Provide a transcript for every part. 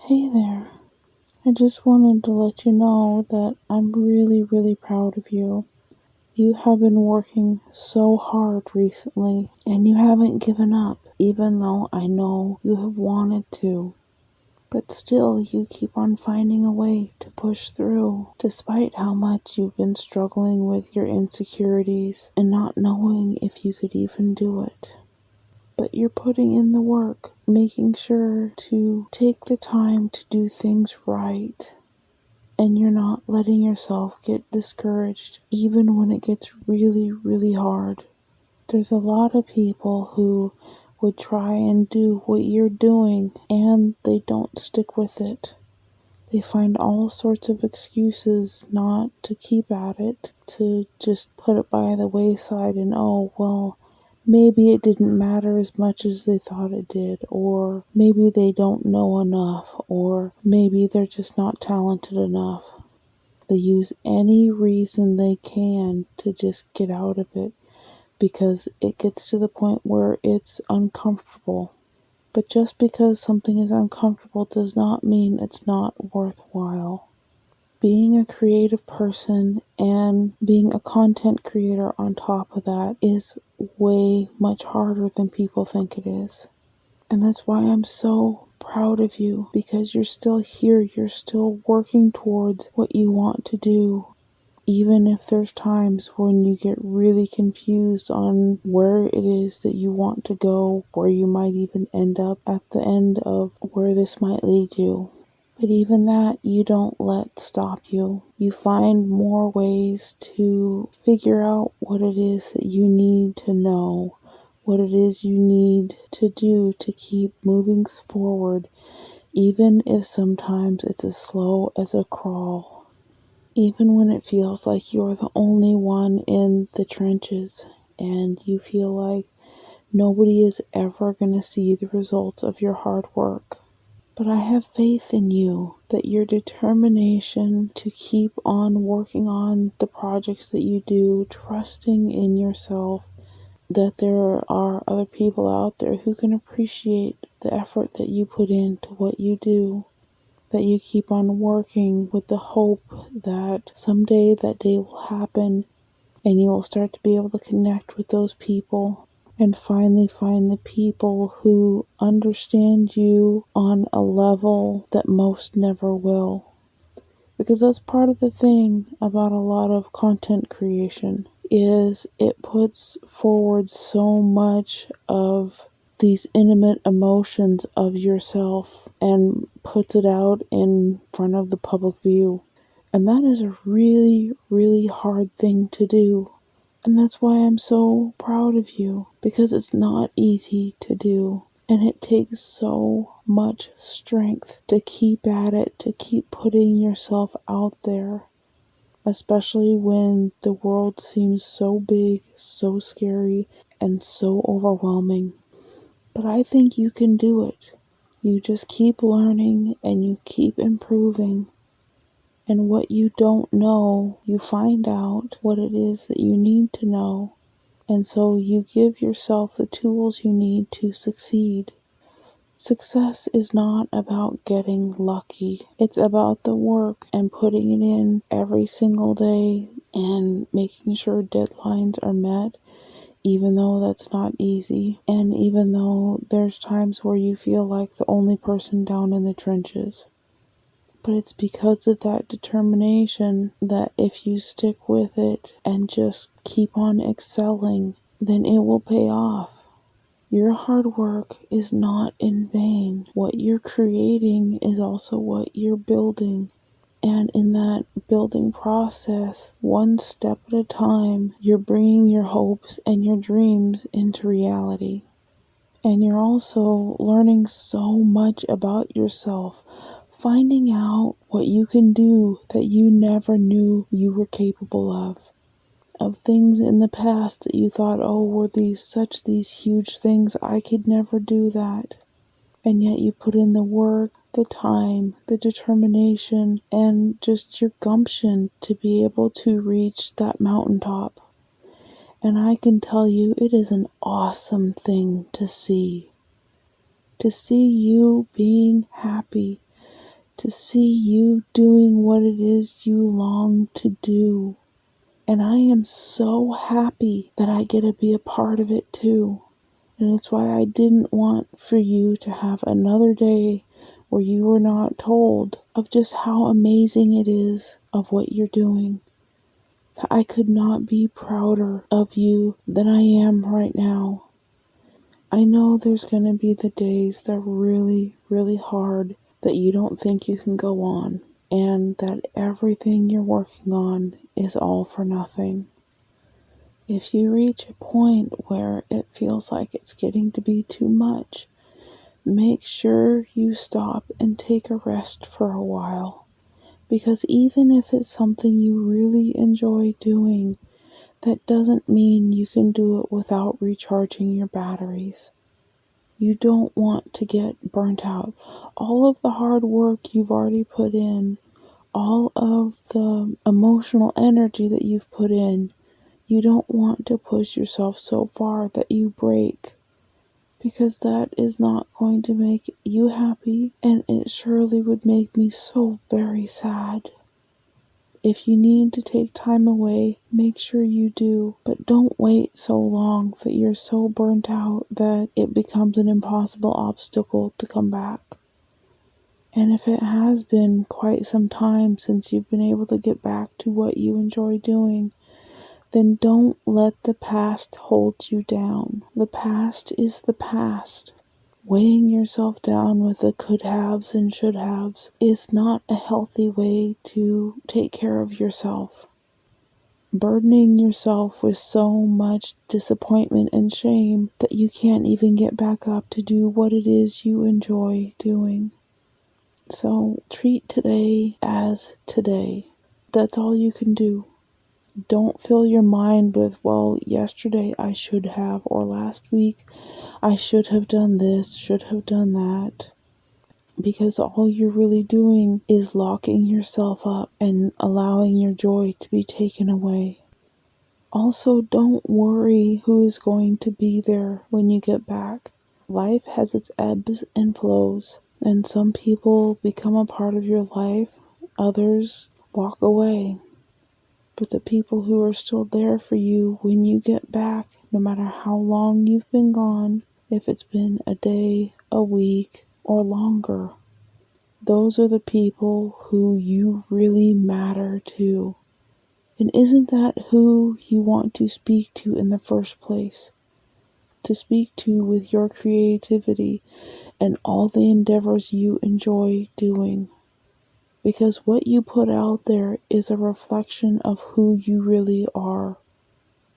Hey there. I just wanted to let you know that I'm really, really proud of you. You have been working so hard recently, and you haven't given up, even though I know you have wanted to. But still, you keep on finding a way to push through, despite how much you've been struggling with your insecurities and not knowing if you could even do it. But you're putting in the work, making sure to take the time to do things right. And you're not letting yourself get discouraged even when it gets really, really hard. There's a lot of people who would try and do what you're doing and they don't stick with it. They find all sorts of excuses not to keep at it, to just put it by the wayside and, oh, well, maybe it didn't matter as much as they thought it did, or maybe they don't know enough, or maybe they're just not talented enough. They use any reason they can to just get out of it because it gets to the point where it's uncomfortable. But just because something is uncomfortable does not mean it's not worthwhile. Being a creative person and being a content creator on top of that is way much harder than people think it is. And that's why I'm so proud of you, because you're still here, you're still working towards what you want to do. Even if there's times when you get really confused on where it is that you want to go, where you might even end up at the end of where this might lead you. But even that, you don't let stop you. You find more ways to figure out what it is that you need to know, what it is you need to do to keep moving forward, even if sometimes it's as slow as a crawl. Even when it feels like you're the only one in the trenches and you feel like nobody is ever going to see the results of your hard work. But I have faith in you that your determination to keep on working on the projects that you do, trusting in yourself, that there are other people out there who can appreciate the effort that you put into what you do. That you keep on working with the hope that someday that day will happen and you will start to be able to connect with those people and finally find the people who understand you on a level that most never will. Because that's part of the thing about a lot of content creation is it puts forward so much of these intimate emotions of yourself and puts it out in front of the public view. And that is a really, really hard thing to do. And that's why I'm so proud of you, because it's not easy to do. And it takes so much strength to keep at it, to keep putting yourself out there. Especially when the world seems so big, so scary, and so overwhelming. But I think you can do it. You just keep learning and you keep improving. And what you don't know, you find out what it is that you need to know. And so you give yourself the tools you need to succeed. Success is not about getting lucky. It's about the work and putting it in every single day and making sure deadlines are met, even though that's not easy. And even though there's times where you feel like the only person down in the trenches. But it's because of that determination that if you stick with it and just keep on excelling, then it will pay off. Your hard work is not in vain. What you're creating is also what you're building. And in that building process, one step at a time, you're bringing your hopes and your dreams into reality. And you're also learning so much about yourself, finding out what you can do that you never knew you were capable of things in the past that you thought, oh, were these huge things, I could never do that. And yet you put in the work, the time, the determination, and just your gumption to be able to reach that mountaintop. And I can tell you, it is an awesome thing to see. To see you being happy, to see you doing what it is you long to do. And I am so happy that I get to be a part of it too. And it's why I didn't want for you to have another day where you were not told of just how amazing it is of what you're doing. I could not be prouder of you than I am right now. I know there's going to be the days that are really, really hard, that you don't think you can go on, and that everything you're working on is all for nothing. If you reach a point where it feels like it's getting to be too much, make sure you stop and take a rest for a while. Because even if it's something you really enjoy doing, that doesn't mean you can do it without recharging your batteries. You don't want to get burnt out. All of the hard work you've already put in, all of the emotional energy that you've put in, you don't want to push yourself so far that you break, because that is not going to make you happy, and it surely would make me so very sad. If you need to take time away, make sure you do, but don't wait so long that you're so burnt out that it becomes an impossible obstacle to come back. And if it has been quite some time since you've been able to get back to what you enjoy doing, then don't let the past hold you down. The past is the past. Weighing yourself down with the could-haves and should-haves is not a healthy way to take care of yourself. Burdening yourself with so much disappointment and shame that you can't even get back up to do what it is you enjoy doing. So treat today as today. That's all you can do. Don't fill your mind with, well, yesterday I should have, or last week I should have done this, should have done that. Because all you're really doing is locking yourself up and allowing your joy to be taken away. Also, don't worry who is going to be there when you get back. Life has its ebbs and flows, and some people become a part of your life, others walk away. But the people who are still there for you when you get back, no matter how long you've been gone, if it's been a day, a week, or longer, those are the people who you really matter to. And isn't that who you want to speak to in the first place? To speak to with your creativity and all the endeavors you enjoy doing. Because what you put out there is a reflection of who you really are.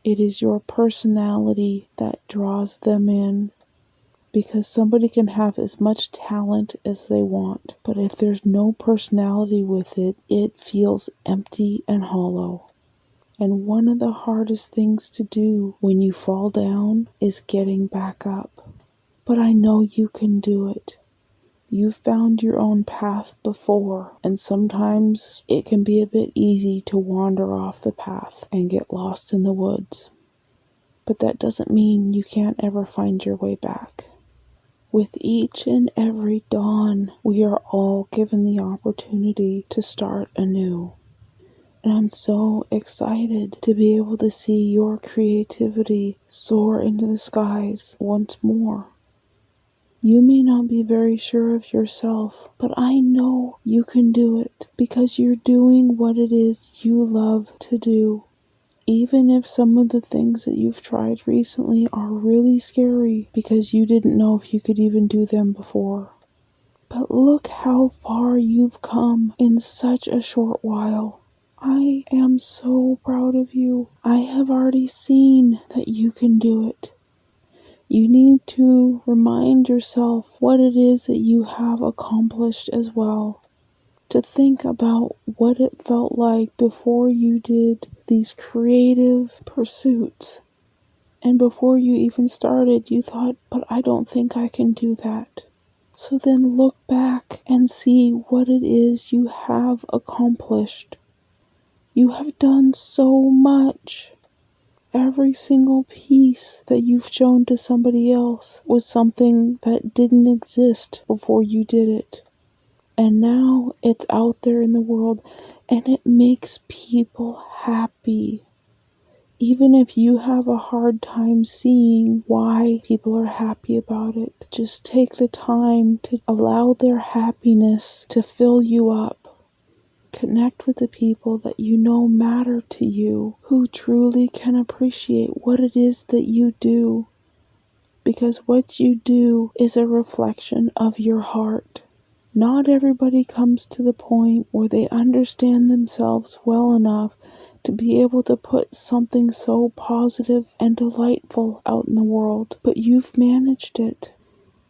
It is your personality that draws them in. Because somebody can have as much talent as they want, but if there's no personality with it, it feels empty and hollow. And one of the hardest things to do when you fall down is getting back up. But I know you can do it. You've found your own path before, and sometimes it can be a bit easy to wander off the path and get lost in the woods. But that doesn't mean you can't ever find your way back. With each and every dawn, we are all given the opportunity to start anew. And I'm so excited to be able to see your creativity soar into the skies once more. You may not be very sure of yourself, but I know you can do it because you're doing what it is you love to do. Even if some of the things that you've tried recently are really scary because you didn't know if you could even do them before. But look how far you've come in such a short while. I am so proud of you. I have already seen that you can do it. You need to remind yourself what it is that you have accomplished as well. To think about what it felt like before you did these creative pursuits. And before you even started, you thought, but I don't think I can do that. So then look back and see what it is you have accomplished. You have done so much. Every single piece that you've shown to somebody else was something that didn't exist before you did it. And now it's out there in the world and it makes people happy. Even if you have a hard time seeing why people are happy about it, just take the time to allow their happiness to fill you up. Connect with the people that you know matter to you, who truly can appreciate what it is that you do. Because what you do is a reflection of your heart. Not everybody comes to the point where they understand themselves well enough to be able to put something so positive and delightful out in the world, but you've managed it.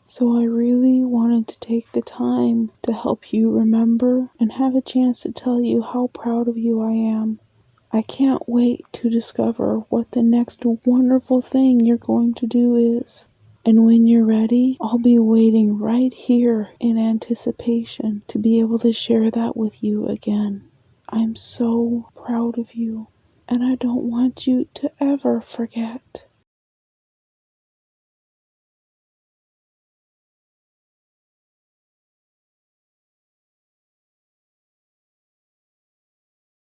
So I really wanted to take the time to help you remember and have a chance to tell you how proud of you I am. I can't wait to discover what the next wonderful thing you're going to do is. And when you're ready, I'll be waiting right here in anticipation to be able to share that with you again. I'm so proud of you, and I don't want you to ever forget.